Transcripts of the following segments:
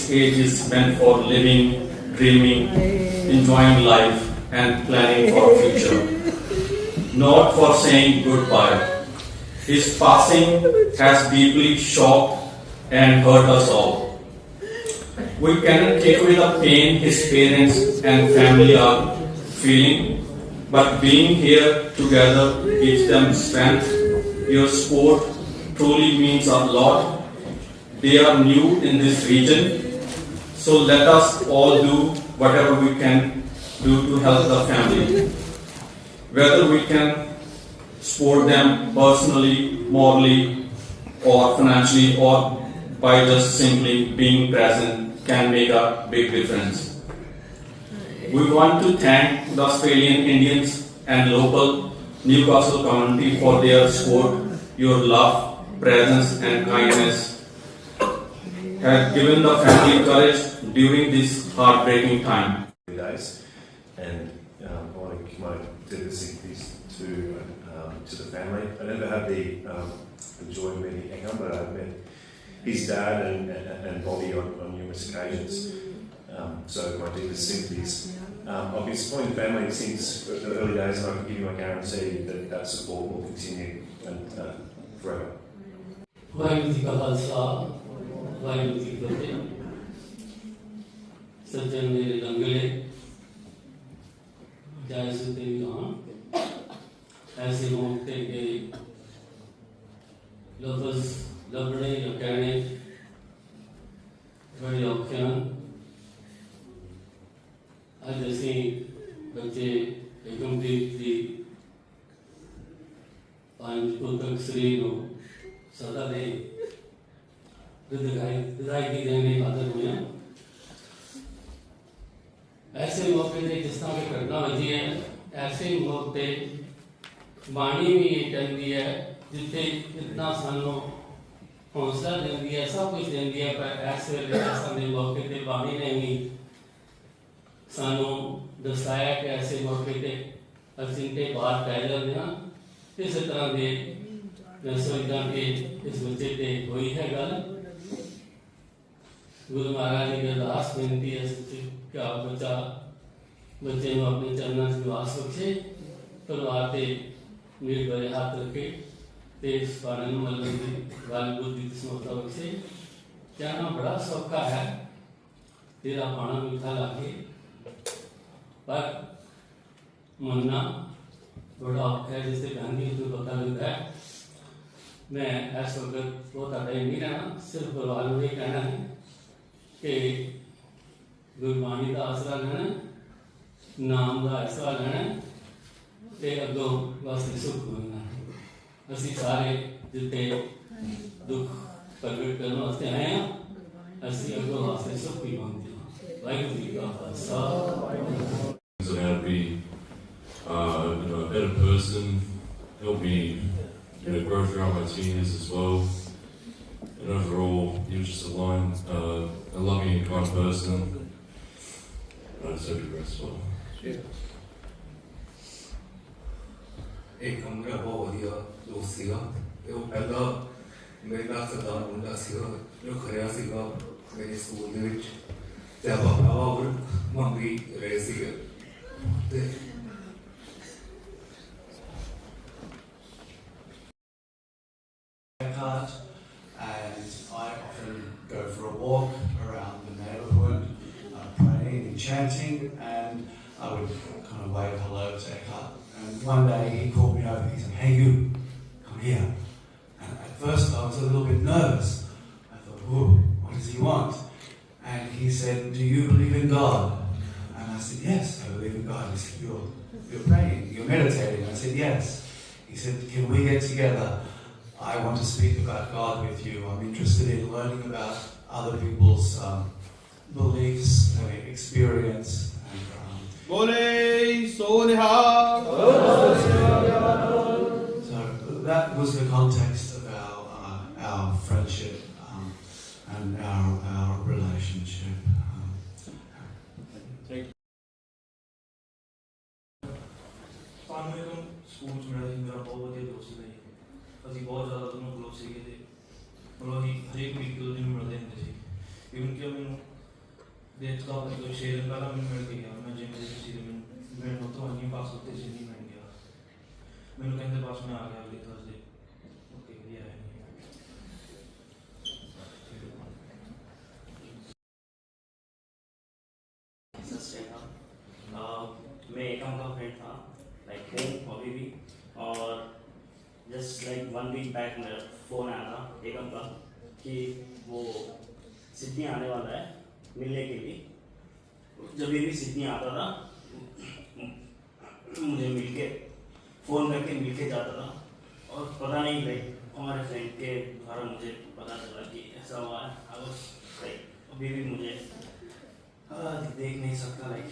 this age is meant for living, dreaming, enjoying life, and planning for future, not for saying goodbye. His passing has deeply shocked and hurt us all. We cannot take away the pain his parents and family are feeling, but being here together gives them strength. Your support truly means a lot. They are new in this region, so let us all do whatever we can do to help the family. Whether we can support them personally, morally, or financially, or by just simply being present can make a big difference. We want to thank the Australian Indians and local Newcastle community for their support. Your love, presence, and kindness have given the family courage during this heartbreaking time. Days, and I want to give my deepest sympathies to the family. I never had the joy of meeting Ekam, but I've met his dad and Bobby on numerous occasions. So my deepest sympathies. I've been supporting the family since the early days, and I can give you my guarantee that that support will continue and forever. Waheguru ji ਕਾ ਖਾਲਸਾ ਵਾਹਿਗੁਰੂ ਜੀ ਕੀ ਫਤਿਹ। ਸੱਜਣ ਮੇਰੇ ਰੰਗਲੇ ਜਾਇਜ਼ ਤੇ ਵੀ ਹਾਂ ਐਸੇ ਮੌਕੇ ਕੇ ਲਫ਼ਜ਼ ਲੱਭਣੇ ਜਾਂ ਕਹਿਣੇ ਬੜੇ ਔਖੇ ਹਨ। ਅੱਜ ਅਸੀਂ ਬੱਚੇ ਏਕਮਦੀਪ ਦੀ ਪੰਜ ਪੁੱਤਰ ਸ੍ਰੀ ਨੂੰ सदा ने विदायगी देने हाजिर हुए हैं। ऐसे मौके पर जिस तरह की घटना वजी है, ऐसे मौके बाणी भी ये कहती है जिथे इतना सानू हौसला देती है, सब कुछ देती है, पर ऐसे वेले ऐसे मौके पर बाणी ने भी सानू दसाया कि ऐसे मौके पर असीं ते बाहर पै जाते हैं। इस तरह के मैं सोचता कि इस बच्चे से हुई है गल। गुरु महाराज की अरदास बेनती है कि आप बच्चे को अपने चरणों से निवास बख्शे, परिवार से मेरे बड़े हाथ रखे, इस पालन मल्लन की गल बुद्धि समझता बख्शे। कहना बड़ा सौखा है, तेरा पाना मीठा लागे, पर मनना बड़ा औखा है, जिससे गांधी को पता लगता है। मैं इस वक्त बहुत टाइम नहीं रहना, सिर्फ परिवार में कहना है कि गुरबाणी का आसरा लेना, नाम का आसरा लेना, तो अगों वास्ते सुख मिलना। असी सारे जिते दुख प्रगट करने वास्ते आए हैं, असी अगों वास्ते सुख भी मांगते हैं। वाहिगुरू जी का Khalsa. How to be a better person, help me grow throughout my teen years as well. And overall, he was just a loving and kind person. I just hope he rests well. एक मेरा बहुत वधिया दोस्त सीगा। वो पहला मेरे class का मुंडा सीगा जो खरिया सीगा मेरे स्कूल दे विच ते बाबा और मंगी रहे सीगे ते and I often go for a walk around the neighbourhood, praying and chanting, and I would kind of wave hello to Eckhart. And one day he called me over, he said, "Hey you, come here." And at first I was a little bit nervous. I thought, "Whoa, what does he want?" And he said, "Do you believe in God?" And I said, "Yes, I believe in God." He said, You're praying, you're meditating." I said, "Yes." He said, "Can we get together? I want to speak about God with you. I'm interested in learning about other people's beliefs and experience." And, so that was the context of our friendship and our relationship. School ਚ ਮੇਰਾ ਬਹੁਤ ਵਧੀਆ ਦੋਸਤ ਸੀ। ਅਸੀਂ ਬਹੁਤ ਜ਼ਿਆਦਾ ਦੋਨੋਂ close ਸੀਗੇ ਤੇ ਮਤਲਬ ਅਸੀਂ ਹਰੇਕ ਵੀਕ ਦੋ ਦਿਨ ਮਿਲਦੇ ਹੁੰਦੇ ਸੀ। ਇਵਨ ਕਿ ਮੈਨੂੰ डेट का मतलब 6 दिन पहला मैं मिल के गया मैं जिम में सीधे मैं तो अन्य पास होते से नहीं मिल गया मैंने कहते पास में आ गया अगले थर्सडे ओके ये है मैं एकम का फ्रेंड था लाइक हूँ अभी भी और जस्ट लाइक 1 वीक बैक मेरा फ़ोन आया था एकम का कि वो सिडनी आने वाला है मिलने के लिए। जब भी सिडनी आता था मुझे मिलके फ़ोन करके मिलके जाता था और पता नहीं लाइक हमारे फ्रेंड के द्वारा मुझे पता चला कि ऐसा हुआ है। लाइक अभी भी मुझे देख नहीं सकता लाइक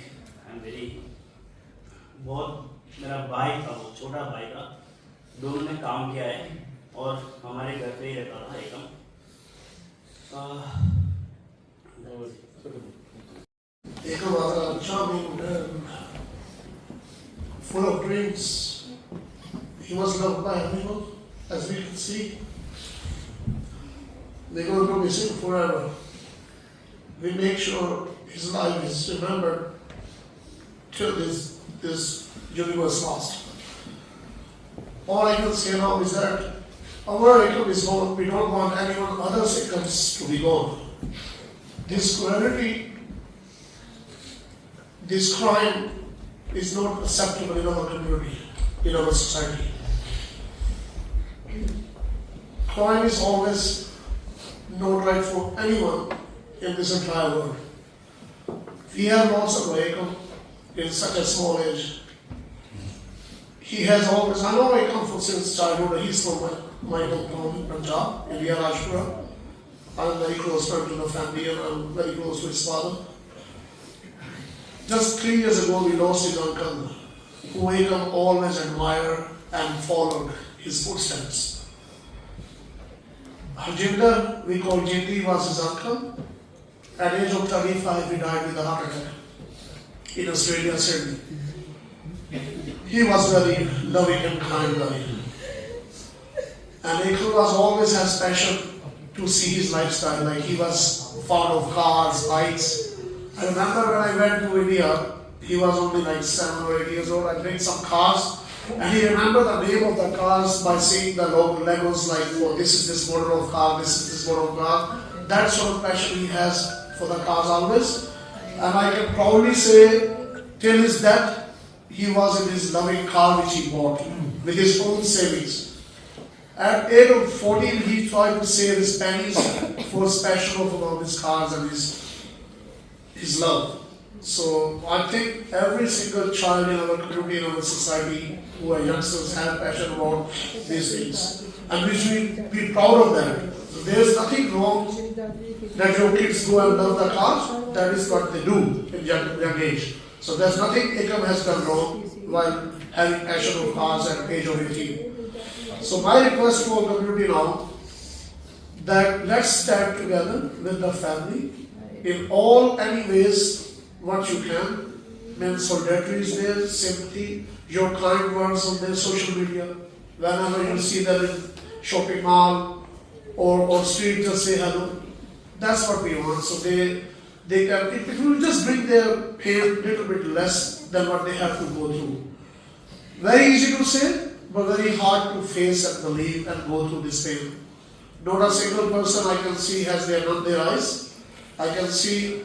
आई एम वेरी बहुत मेरा भाई था वो छोटा भाई था दोनों ने काम किया है और हमारे घर पे ही रहता था एकम। Ekam was a charming man, full of dreams. He was loved by everyone, as we can see. They're going to go missing forever. We make sure his life is remembered till this universe lost. All I can say now is that our income is gone. We don't want anyone other's incomes to be gone. This cruelty, this crime is not acceptable in our community, in our society. Crime is always not right for anyone in this entire world. We have lost our income in such a small age. He has always, I know I come from since childhood, he's from my hometown in Punjab, India, Rajpura. I'm very close friend to the family and I'm very close to his father. Just 3 years ago we lost his uncle, who Ekam always admired and followed his footsteps. Harjinder, we call Jindi, was his uncle. At age of 35 he died with a heart attack in Australia, Sydney. He was very loving and kind guy. And Ekam was always has passion to see his lifestyle. Like he was fond of cars, bikes. I remember when I went to India, he was only like 7 or 8 years old. I bring some cars, and he remembered the name of the cars by seeing the logos like, oh, this is this model of car, this is this model of car. That sort of passion he has for the cars always. And I can proudly say, till his death, he was in his loving car which he bought with his own savings. At age of 14, he tried to save his pennies for his passion about his cars and his love. So I think every single child in our community, in our society, who are youngsters, have passion about these things, and we should be proud of that. So there is nothing wrong that your kids go and love the cars. That is what they do in young age. So there's nothing Ekam has done wrong while having passion of cars at age of 18. So my request for community now, that let's stand together with the family in all any ways what you can. Mean solidarity is there, sympathy, your kind words on their social media. Whenever you see them in shopping mall or street, just say hello. That's what we want. So they can, it will just bring their pain a little bit less than what they have to go through. Very easy to say, but very hard to face and believe and go through this pain. Not a single person I can see has their eyes. I can see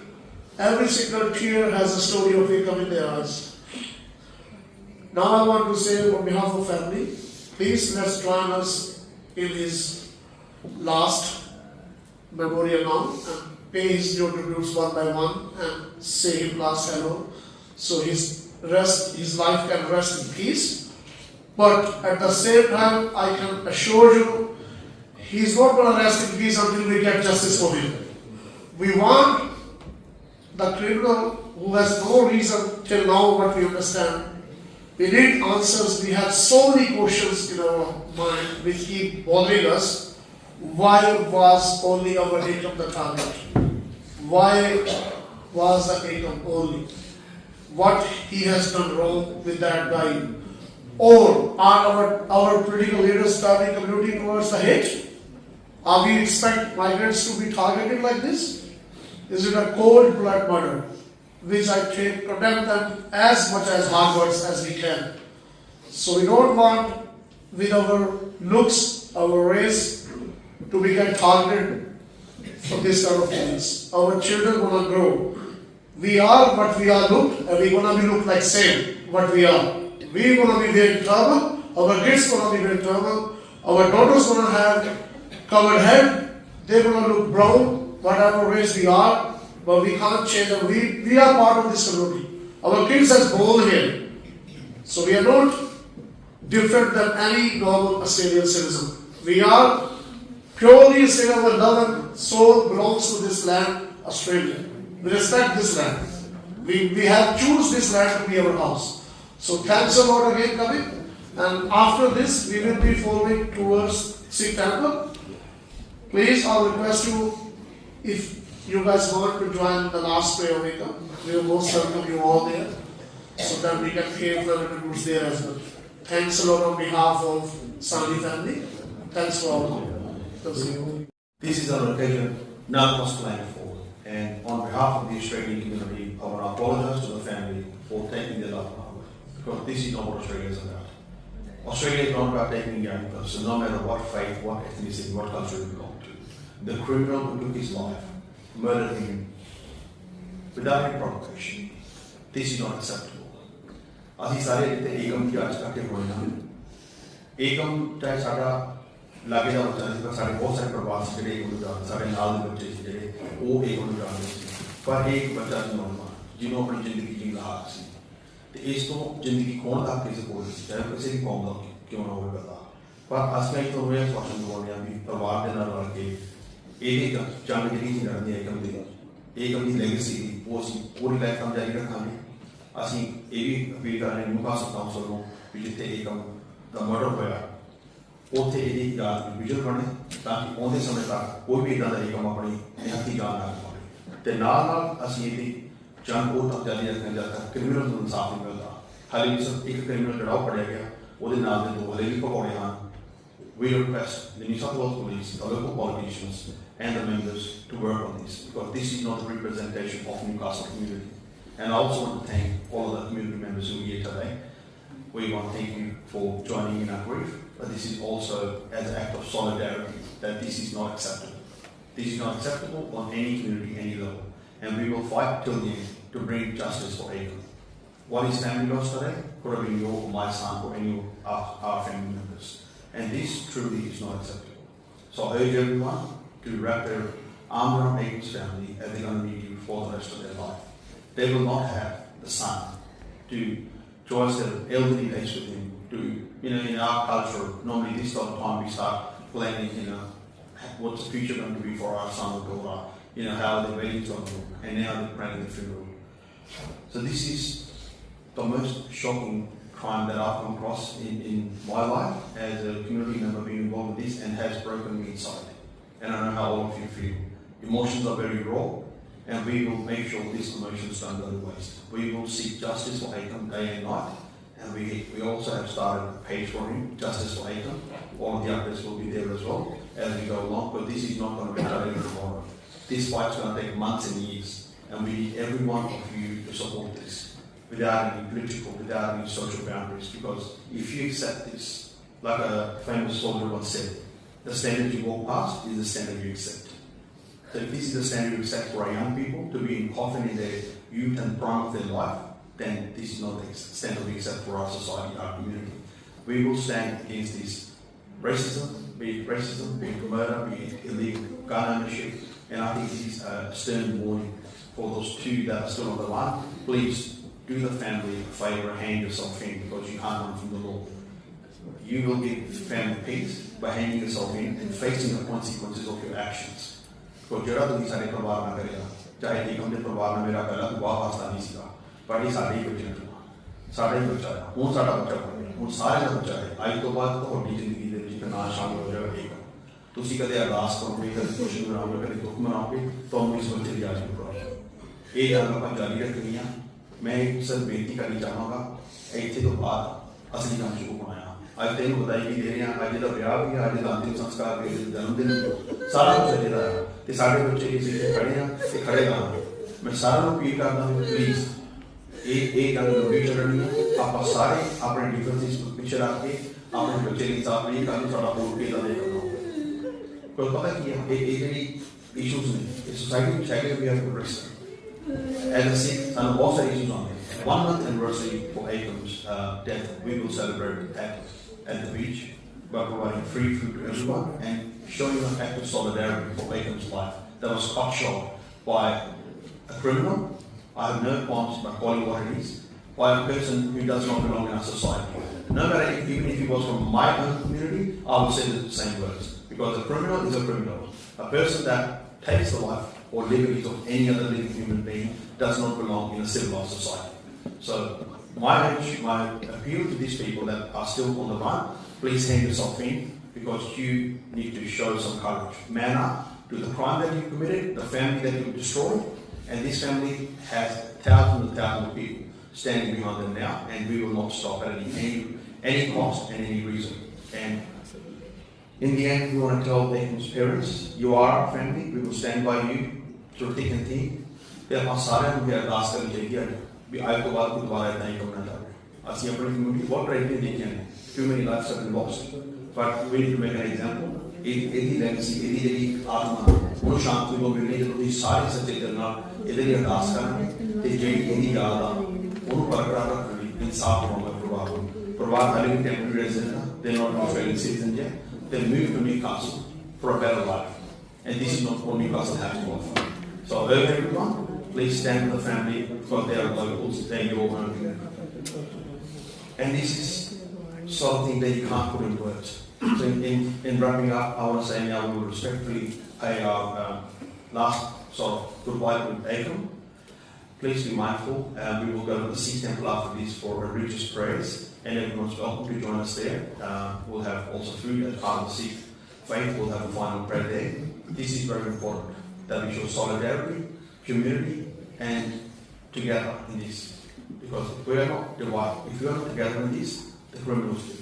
every single tear has a story of Ekam in their eyes. Now I want to say on behalf of family, please let's join us in his last memorial now and pay his due tributes one by one and say him last hello, so his life can rest in peace. But at the same time, I can assure you, he's not going to rest in peace until we get justice for him. We want the criminal who has no reason till now, what we understand. We need answers. We have so many questions in our mind which keep bothering us. Why was only our Ekam the target? Why was the Ekam only? What he has done wrong with that guy? Or are our political leaders turning community towards the hate? Are we expect migrants to be targeted like this? Is it a cold blood murder, which I condemn them as much as hardworks as we can. So we don't want, with our looks, our race, to become targeted for this kind of things. Our children gonna grow. We are what we are looked, and we gonna be looked like same what we are. We gonna be wearing turban. Our kids gonna be wearing turban. Our daughters gonna have covered head. They gonna look brown, whatever race we are. But we can't change them. We are part of this community. Our kids has born here, so we are not different than any normal Australian citizen. We are purely Australian. Our love and soul belongs to this land, Australia. We respect this land. We have choose this land to be our house. So thanks a lot again, coming. And after this, we will be following towards Sikh temple. Please, I request you, if you guys want to join the last prayer waker, we will most welcome you all there, so that we can hear the recruits there as well. Thanks a lot on behalf of Sandhi family. Thanks for all. This is an occasion none of us planned for, and on behalf of the Australian community, I want to apologise to the family for taking their loved one, because this is not what Australia is about. Australia is not about taking a young person, no matter what faith, what ethnicity, what country we belong to. The criminal who took his life, murdered him without any provocation. This is not acceptable. ਅਸੀਂ ਸਾਰੇ ਇੱਥੇ ਏਕਮ ਦੀ ਅੱਜ ਇਕੱਠੇ ਹੋਏ ਹਾਂ। ਏਕਮ ਚਾਹੇ ਸਾਡਾ ਲਾਗੇ ਦਾ ਬੱਚਾ ਸੀ, ਪਰ ਸਾਡੇ ਬਹੁਤ ਸਾਰੇ ਪਰਿਵਾਰ ਸੀ ਜਿਹੜੇ ਏਕਮ ਨੂੰ ਜਾਣਦੇ, ਸਾਡੇ ਨਾਲ ਦੇ ਬੱਚੇ ਸੀ ਜਿਹੜੇ ਉਹ ਏਕਮ ਨੂੰ ਜਾਣਦੇ ਸੀ, ਪਰ ਇੱਕ ਬੱਚਾ ਸੀ ਨੌਜਵਾਨ ਜਿਹਨੂੰ ਆਪਣੀ ਜ਼ਿੰਦਗੀ ਜੀਣ ਦਾ ਹੱਕ ਸੀ, ਤੇ ਇਸ ਤੋਂ ਜ਼ਿੰਦਗੀ ਖੋਣ ਦਾ ਕਿਸੇ ਕੋਲ ਨਹੀਂ ਸੀ, ਚਾਹੇ ਕਿਸੇ ਵੀ ਕੌਮ ਦਾ ਕਿਉਂ ਨਾ ਹੋਵੇ ਬੰਦਾ। ਪਰ ਅਸੀਂ ਇੱਕ ਤੋਂ ਇਹ ਸਵਾਲ ਕਰਵਾਉਂਦੇ ਹਾਂ ਵੀ ਪਰਿਵਾਰ ਦੇ ਨਾਲ ਰਲ ਕੇ ਇਹ ਜੰਗ ਜਿਹੜੀ ਸੀ ਲੜਨੀ ਏਕਮ ਦੀ ਲੈਗੇਸੀ ਦੀ ਉਹ ਅਸੀਂ ਪੂਰੀ ਲਾਈਫ ਟਾਈਮ ਜਾਰੀ ਰੱਖਾਂਗੇ। ਅਸੀਂ ਇਹ ਵੀ ਅਪੀਲ ਕਰ ਰਹੇ ਨਿਊਕਾਸਲ ਕਾਉਂਸਲ ਨੂੰ ਵੀ ਜਿੱਥੇ ਏਕਮ ਦਾ ਮਰਡਰ ਹੋਇਆ ਉੱਥੇ ਇਹਦੀ ਯਾਦ ਵੀ ਵਿਜਲ ਬਣੇ, ਤਾਂ ਕਿ ਆਉਂਦੇ ਸਮੇਂ ਤੱਕ ਕੋਈ ਵੀ ਇੱਦਾਂ ਦਾ ਏਕਮ ਆਪਣੀ ਨਿਹੱਥੀ ਜਾਨ ਨਾ ਗਵਾਵੇ। ਅਤੇ ਨਾਲ ਅਸੀਂ ਇਹਦੀ ਜੰਗ ਉਹ ਤੱਕ ਜਾਰੀ ਰੱਖਣਾ ਜਦ ਤੱਕ ਕ੍ਰਿਮੀਨਲ ਨੂੰ ਇਨਸਾਫ ਨਹੀਂ ਮਿਲਦਾ। ਹਾਲੇ ਵੀ ਸਿਰਫ ਇੱਕ ਕ੍ਰਿਮੀਨਲ ਜਿਹੜਾ ਉਹ ਫੜਿਆ ਗਿਆ, ਉਹਦੇ ਨਾਲ ਦੇ ਦੋ ਹਲੇ ਵੀ ਭਗੌੜੇ ਹਨ। We request the New South Wales Police, the local politicians and the members to work on this, because this is not a representation of Newcastle community. And I also want to thank all of the community members who are here today. We want to thank you for joining in our grief, but this is also as an act of solidarity that this is not acceptable. This is not acceptable on any community, any level. And we will fight till the end to bring justice for Aidan. What his family lost today could have been your or my son or any of our family members. And this truly is not acceptable. So I urge everyone to wrap their arm around Aidan's family as they're going to need you for the rest of their life. They will not have the son to join their elderly days with him. In our culture, normally this sort of time we start planning, what's the future going to be for our son or daughter, how they're waiting to uncle, and now they're planning the funeral. So this is the most shocking crime that I've come across in my life as a community member being involved with this, and has broken me inside. And I know how all of you feel. Emotions are very raw, and we will make sure these emotions don't go to waste. We will seek justice for Aidan day and night, and we also have started a page for him, Justice for Aidan. All of the updates will be there as well as we go along, but this is not going to be done tomorrow. This fight's going to take months and years, and we need every one of you to support this, without any political, without any social boundaries, because if you accept this, like a famous soldier once said, the standard you walk past is the standard you accept. So if this is the standard you accept for our young people to be confident in their youth and prime of their life, then this is not the standard we accept for our society, our community. We will stand against this racism, be it murder, be it illegal gun ownership, and I think it is a stern warning for those two that are still on the line. Please, do the family a favour and hand yourself in, because you can't run from the law. You will give family peace by handing yourself in and facing the consequences of your actions. Because ਜਿਹੜਾ ਤੁਸੀਂ ਸਾਡੇ ਪਰਿਵਾਰ ਨਾਲ ਕਰਿਆ, ਚਾਹੇ ਏਕਮ ਦੇ ਪਰਿਵਾਰ ਨਾਲ ਮੇਰਾ ਪਹਿਲਾਂ ਕੋਈ ਵਾਸਤਾ ਨਹੀਂ ਸੀਗਾ, ਪਰ ਇਹ ਸਾਡੇ ਹੀ ਬੱਚੇ ਨੇ, ਸਾਡਾ ਹੀ ਬੱਚਾ ਹੈ, ਹੁਣ ਸਾਡਾ ਬੱਚਾ ਬਣ ਗਿਆ, ਹੁਣ ਸਾਰਿਆਂ ਦਾ ਬੱਚਾ ਹੈ। ਅੱਜ ਤੋਂ ਬਾਅਦ ਤੁਹਾਡੀ ਜ਼ਿੰਦਗੀ ਦੇ ਵਿੱਚ ਨਾਂ ਸ਼ਾਮਿਲ ਹੋ ਜਾਏਗਾ ਏਕਮ। ਤੁਸੀਂ ਕਦੇ ਅਰਦਾਸ ਕਰੋਗੇ, ਕਦੇ ਖੁਸ਼ੀ ਮਨਾਓਗੇ, ਕਦੇ ਦੁੱਖ ਮਨਾਓਗੇ, ਤੁਹਾਨੂੰ ਇਸ ਬੱਚੇ ਦੀ ਆਸ ਪੂਰੀ। ਇਹ ਗੱਲ ਆਪਾਂ ਜਾਰੀ ਰੱਖਣੀ ਆ। मैं सर बेनती करनी चाहवागा, इतने तो बाद असली काम शुरू होना है। अज तेन बधाई भी दे रहे हैं, अज का ब्याह भी है, अज का अंतिम संस्कार भी, जन्मदिन सारा कुछ अजे का है। ਤੇ ਸਾਡੇ ਬੱਚੇ ਇਸ ਵਿੱਚ ਖੜੇ ਆ ਤੇ ਖੜੇ ਰਹਾਂਗੇ। ਮੈਂ ਸਾਰਿਆਂ ਨੂੰ ਅਪੀਲ ਕਰਦਾ ਹਾਂ ਪਲੀਜ਼ ਇਹ ਗੱਲ ਲੰਬੀ ਚੱਲਣੀ ਹੈ। ਆਪਾਂ ਸਾਰੇ ਆਪਣੇ ਡਿਫਰੈਂਸਿਸ ਨੂੰ ਪਿੱਛੇ ਰੱਖ ਕੇ ਆਪਣੇ ਬੱਚੇ ਦੀ ਸਾਥ ਨਹੀਂ ਕਰਨੀ, ਸਾਡਾ ਹੋਰ ਕੀ ਦਾ ਦੇਖਣਾ ਕੋਈ ਪਤਾ ਕੀ ਹੈ ਇਹ ਜਿਹੜੀ ਇਸ਼ੂਜ਼ ਨੇ ਇਹ ਸੋਸਾਇਟੀ ਵਿੱਚ ਹੈਗੇ we have to address as a Sikh ਸਾਨੂੰ ਬਹੁਤ ਸਾਰੇ ਇਸ਼ੂਜ਼ ਆਉਂਦੇ 1 month anniversary for Akam's death we will celebrate at the beach by providing free food to everyone and showing an act of solidarity for Akam's life that was cut short by a criminal. I have no qualms about calling what it is, by a person who does not belong in our society. No matter even if he was from my own community, I would say the same words. Because a criminal is a criminal. A person that takes the life or liberties of any other living human being does not belong in a civilized society. So my appeal to these people that are still on the run, please hand yourself in because you need to show some courage. Man up to the crime that you committed, the family that you destroyed, and this family has thousands and thousands of people standing behind them now, and we will not stop at any cost and any reason. And in the end, we want to tell Akam's parents, you are our family, we will stand by you through thick and thin. ਤੇ ਆਪਾਂ ਸਾਰਿਆਂ ਨੂੰ ਇਹ ਅਰਦਾਸ ਕਰਨੀ ਚਾਹੀਦੀ ਹੈ ਵੀ ਅੱਜ ਤੋਂ ਬਾਅਦ ਕੋਈ ਦੁਬਾਰਾ ਇੱਦਾਂ ਹੀ ਕਰਨਾ ਚਾਹੀਦਾ। ਅਸੀਂ ਆਪਣੀ ਕਮਿਊਨਿਟੀ ਬਹੁਤ ਟ੍ਰੈਜਡੀਆਂ ਦੇਖੀਆਂ ਨੇ, too many lives have been lost, but we need to make an example. ਇਹਦੀ ਲੈਗੇਸੀ, ਇਹਦੀ ਜਿਹੜੀ ਆਤਮਾ ਉਹਨੂੰ ਸ਼ਾਂਤੀ ਤੋਂ ਮਿਲਣੀ ਜਦੋਂ ਤੁਸੀਂ ਸਾਰੇ ਸੱਚੇ ਦਿਲ ਨਾਲ ਇਹਦੇ ਲਈ ਅਰਦਾਸ ਕਰਨਗੇ ਤੇ ਜਿਹੜੀ ਇਹਦੀ ਯਾਦ ਆ ਉਹਨੂੰ ਬਰਕਰਾਰ ਰੱਖਣ ਲਈ ਇਨਸਾਫ ਹੋਣਾ ਪਰਿਵਾਰ ਹਾਲੇ ਵੀ ਟੈਂਪਰੇਰੀ ਰੈਜ਼ੀਡੈਂਟ ਆ, they are not Australian citizens yet. They moved to Newcastle for a better life. And this is not all Newcastle has to offer. So I urge everyone, please stand with the family because they are locals, they are your own community. And this is sort of thing that you can't put in words. So in wrapping up, I want to say now we will respectfully pay our last sort of goodbye to Akam. Please be mindful. We will go to the Sikh temple after this for religious prayers. And everyone's welcome to join us there. We'll have also food as part of the Sikh faith. We'll have a final prayer there. This is very important, that we show solidarity, community, and together in this. Because if we are not divided, if we are not together in this, the criminals do.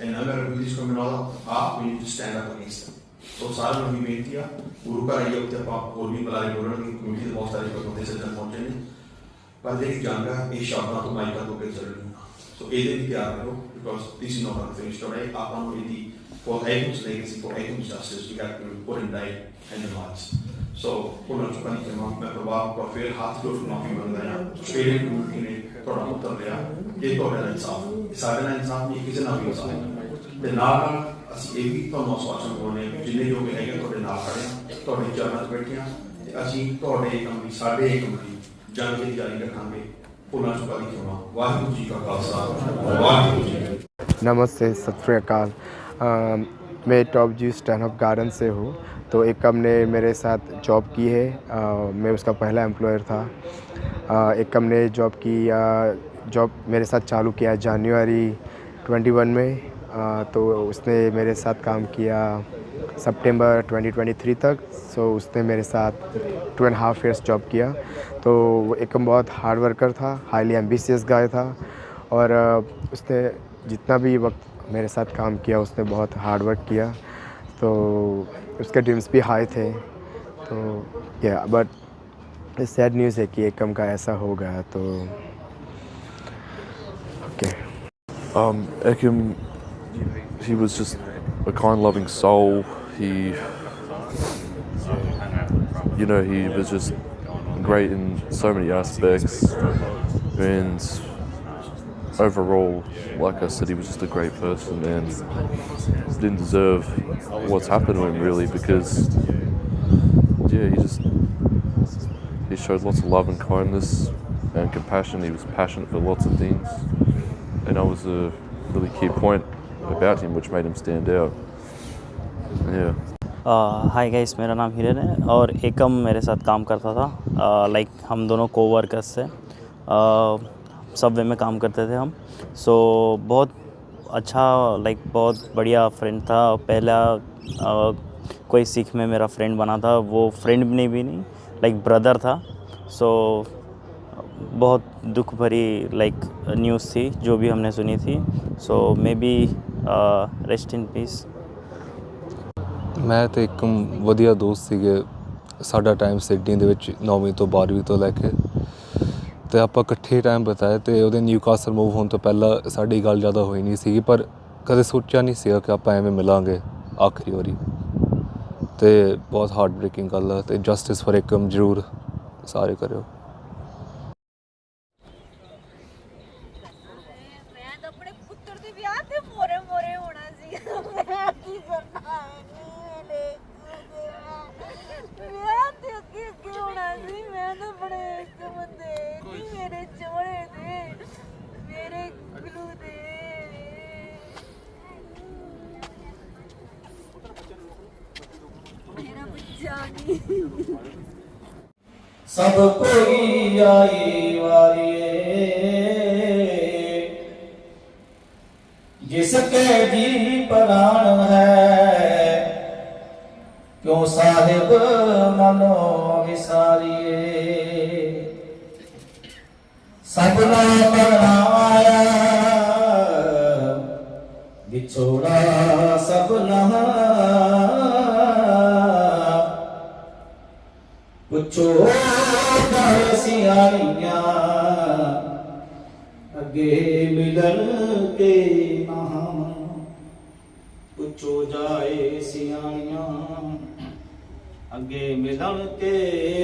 And no matter who these criminals are, we need to stand up against them. So सारे लोग ही बेनती है, गुरु का रही होते हैं पाप और भी बलारी बोलने की कम्युनिटी से बहुत सारे लोग होते हैं जन पहुंचे नहीं, पर देखिए जानगा ये शाखा तो माइका तो कैसे चल रही है। So either be careful because this is not going to finish today. Upon really for Akam's legacy, for Akam's justice, we have to put in day and in lights. So पुनः चुकाने के बाद मैं प्रभाव का फिर हाथ को माफी मांग रहा हूँ। ऑस्ट्रेलियन कम्युनिटी ने थोड़ा उत्तर दिया, ये तो है इंसाफ, सारे इंसाफ नहीं किसी ना भी इंसाफ। ते नाल ਅਸੀਂ ਇਹ ਵੀ ਤੁਹਾਨੂੰ ਸਵਾਚਨ ਕੋਨੇ ਜਿੰਨੇ ਜੋ ਵੀ ਹੈਗੇ ਤੁਹਾਡੇ ਨਾਲ ਖੜੇ ਆ, ਤੁਹਾਡੇ ਚਰਨਾਂ 'ਚ ਬੈਠੇ ਆ ਤੇ ਅਸੀਂ ਤੁਹਾਡੇ ਕੰਮ ਦੀ ਸਾਡੇ ਕੰਮ ਦੀ ਜੰਗ ਦੀ ਜਾਰੀ ਰੱਖਾਂਗੇ। ਭੁੱਲਾਂ ਚੁੱਕਾ ਦੀ ਖਿਮਾ। ਵਾਹਿਗੁਰੂ ਜੀ ਕਾ ਖਾਲਸਾ, ਵਾਹਿਗੁਰੂ ਜੀ। नमस्ते, सत श्री अकाल। मैं top G stand up garden से हूँ। तो एकम ने मेरे साथ जॉब की है, मैं उसका पहला एम्प्लॉयर था। एकम ने जॉब मेरे साथ चालू किया जनवरी 21 में। तो उसने मेरे साथ काम किया सितंबर 2023 तक। सो उसने मेरे साथ 2.5 years जॉब किया। तो वो एकम बहुत हार्ड वर्कर था, हाईली एम्बिशियस गाय था और उसने जितना भी वक्त मेरे साथ काम किया उसने बहुत हार्ड वर्क किया। तो उसके ड्रीम्स भी हाई थे। तो या बट सैड न्यूज़ है कि एकम का ऐसा हो गया। तो okay. Akam, he was just a kind, loving soul. He was just great in so many aspects, and overall, like I said, he was just a great person, and didn't deserve what's happened to him really, because he showed lots of love and kindness and compassion. He was passionate for lots of things, and that was a really key point about him which made him stand out. Hi guys, मेरा नाम हिरन है और एकम मेरे साथ काम करता था। लाइक हम दोनों कोवर्कर्स से सबवे में काम करते थे हम। सो बहुत अच्छा, लाइक बहुत बढ़िया फ्रेंड था। पहला कोई सिख में मेरा फ्रेंड बना था, वो फ्रेंड भी नहीं लाइक ब्रदर था। सो बहुत दुख भरी लाइक न्यूज़ थी जो भी हमने सुनी थी। So maybe rest in peace. मैं तो एकम वधिया दोस्त सीगे। ਸਾਡਾ ਟਾਈਮ ਸਿਡਨੀ ਦੇ ਵਿੱਚ 9ਵੀਂ ਤੋਂ 12ਵੀਂ ਤੋਂ ਲੈ ਕੇ ਅਤੇ ਆਪਾਂ ਇਕੱਠੇ ਟਾਈਮ ਬਿਤਾਇਆ ਅਤੇ ਉਹਦੇ ਨਿਊਕਾਸਲ ਮੂਵ ਹੋਣ ਤੋਂ ਪਹਿਲਾਂ ਸਾਡੀ ਗੱਲ ਜ਼ਿਆਦਾ ਹੋਈ ਨਹੀਂ ਸੀਗੀ, ਪਰ ਕਦੇ ਸੋਚਿਆ ਨਹੀਂ ਸੀਗਾ ਕਿ ਆਪਾਂ ਐਵੇਂ ਮਿਲਾਂਗੇ ਆਖਰੀ ਵਾਰੀ। ਅਤੇ ਬਹੁਤ ਹਾਰਟ ਬ੍ਰੇਕਿੰਗ ਗੱਲ ਆ, ਅਤੇ ਜਸਟਿਸ ਫॉर ਏਕਮ ਜ਼ਰੂਰ ਸਾਰੇ ਕਰਿਓ। सब कोई आई वारिए जिसके जी प्राण है, क्यों साहिब मनो विसारिए। सबना बनाया बिछोड़ा सबना, पुछो सियाणियां अगे मिलन के नाम, पुछो जाए सियाणियां अगे मिलन के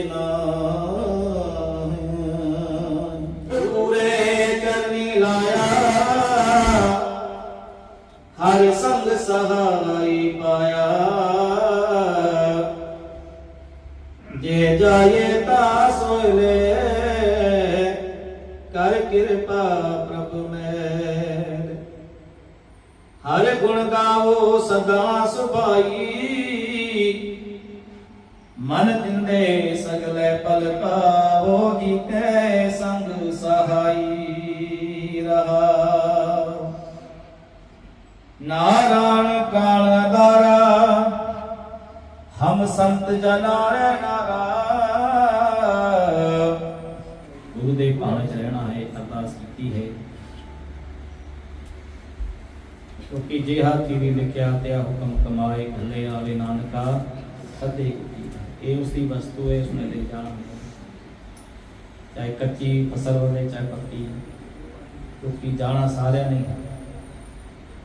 नाम। पूरे करनी लाया हर संग सहाई पाया, जे जाए ता सोले कर कृपा प्रभु मेर। हर गुण गावो सदा सुभाई, मन जिंदे सगले पल पावो जीते संग सहाई रहा। नारायण काल दारा हम संत जनारे नारा। गुरु दे भाव च रहना है, अरदास की है, क्योंकि जे हाथी भी लिखिया ते हुक्म कमाए भले आवे नानका सते की। ये उसकी वस्तु है, उसने ले जाना है, चाहे कच्ची फसल होवे चाहे पक्की, क्योंकि जाना सारे नहीं है।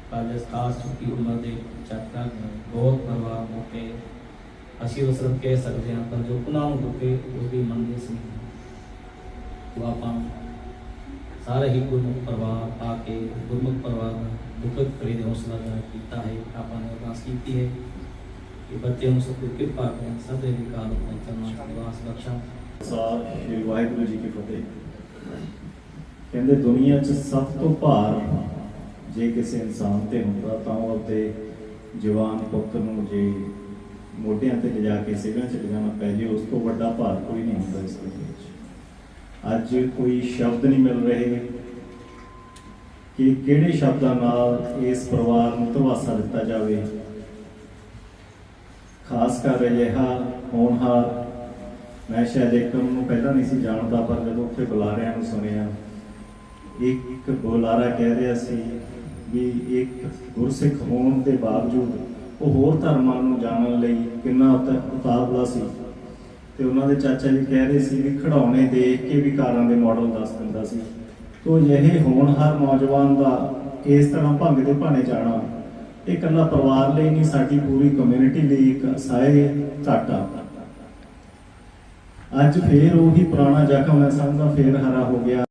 पर खास छुट्टी उम्र दे चक्कर बहुत परवाह मौके ਅਸੀਂ ਉਹ ਸਿਰਫ ਕਹਿ ਸਕਦੇ ਹਾਂ, ਪਰ ਜੋ ਉਹਨਾਂ ਨੂੰ ਦੁੱਖੇ ਉਹਦੀ ਮੰਨਦੇ ਸੀ। ਉਹ ਆਪਾਂ ਸਾਰੇ ਹੀ ਗੁਰਮੁਖ ਪਰਿਵਾਰ ਆ ਕੇ ਗੁਰਮੁਖ ਪਰਿਵਾਰ ਨੂੰ ਦੁੱਖ ਕਰੀ ਦੇ ਹੌਸਲਾ ਦਾ ਕੀਤਾ ਹੈ। ਆਪਾਂ ਨੇ ਅਰਦਾਸ ਕੀਤੀ ਹੈ ਕਿ ਬੱਚੇ ਨੂੰ ਸਭ ਕੁਝ ਕਿਰਪਾ ਕਰਨ, ਸਭ ਦੇ ਵਿਕਾਰ ਨੂੰ ਚਰਨਾਂ ਨਿਵਾਸ ਬਖਸ਼ਾ। ਸ਼੍ਰੀ ਵਾਹਿਗੁਰੂ ਜੀ ਕੀ ਫਤਿਹ। ਕਹਿੰਦੇ ਦੁਨੀਆ 'ਚ ਸਭ ਤੋਂ ਭਾਰ ਜੇ ਕਿਸੇ ਇਨਸਾਨ ਤੇ ਹੁੰਦਾ ਤਾਂ ਉਹ ਆਪਣੇ ਜਵਾਨ ਪੁੱਤਰ ਨੂੰ ਜੇ ਮੋਢਿਆਂ ਤੇ ਲਿਜਾ ਕੇ ਸਿਰਾਂ 'ਚ ਲਿਜਾਣਾ ਪੈ ਜੇ, ਉਸ ਤੋਂ ਵੱਡਾ ਭਾਰ ਕੋਈ ਨਹੀਂ ਹੁੰਦਾ ਇਸ ਦੁਨੀਆ 'ਚ। ਅੱਜ ਕੋਈ ਸ਼ਬਦ ਨਹੀਂ ਮਿਲ ਰਹੇ ਕਿ ਕਿਹੜੇ ਸ਼ਬਦਾਂ ਨਾਲ ਇਸ ਪਰਿਵਾਰ ਨੂੰ ਧਰਵਾਸਾ ਦਿੱਤਾ ਜਾਵੇ। ਖਾਸ ਕਰ ਅਜਿਹਾ ਹੋਣਹਾਰ ਮੈਂ ਸ਼ਾਇਦ ਏਕਮ ਨੂੰ ਪਹਿਲਾਂ ਨਹੀਂ ਸੀ ਜਾਣਦਾ, ਪਰ ਜਦੋਂ ਉੱਥੇ ਬੁਲਾਰਿਆਂ ਨੂੰ ਸੁਣਿਆ, ਇੱਕ ਬੁਲਾਰਾ ਕਹਿ ਰਿਹਾ ਸੀ ਵੀ ਇੱਕ ਗੁਰਸਿੱਖ ਹੋਣ ਦੇ ਬਾਵਜੂਦ ਉਹ ਹੋਰ ਧਰਮਾਂ ਨੂੰ ਜਾਣਨ ਲਈ ਕਿੰਨਾ ਉਤਾਵਲਾ ਸੀ। ਤੇ ਉਹਨਾਂ ਦੇ ਚਾਚਾ ਜੀ ਕਹਿ ਰਹੇ ਸੀ ਵੀ ਖਿਡੌਣੇ ਦੇਖ ਕੇ ਵੀ ਕਾਰਾਂ ਦੇ ਮਾਡਲ ਦੱਸ ਦਿੰਦਾ ਸੀ। ਤੋ ਇਹ ਹੋਣਹਾਰ ਨੌਜਵਾਨ ਦਾ ਇਸ ਤਰ੍ਹਾਂ ਭੰਗ ਦੇ ਭਾਣੇ ਜਾਣਾ, ਇਹ ਇਕੱਲਾ ਪਰਿਵਾਰ ਲਈ ਨਹੀਂ, ਸਾਡੀ ਪੂਰੀ ਕਮਿਊਨਿਟੀ ਲਈ ਇੱਕ ਸਾਏ ਘਾਟਾ। ਅੱਜ ਫੇਰ ਉਹੀ ਪੁਰਾਣਾ ਜ਼ਖਮ ਮੈਂ ਸਮਝਦਾ ਫੇਰ ਹਰਾ ਹੋ ਗਿਆ।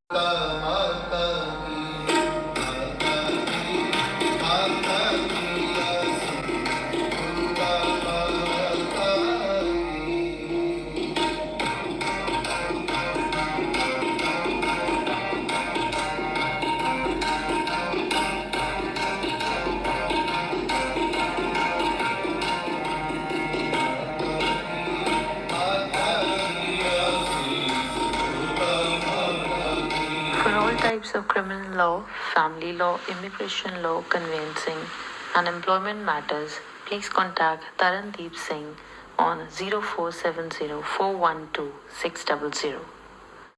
Types of criminal law, family law, immigration law, conveyancing, and employment matters, please contact Tarandeep Singh on 0470 412 600.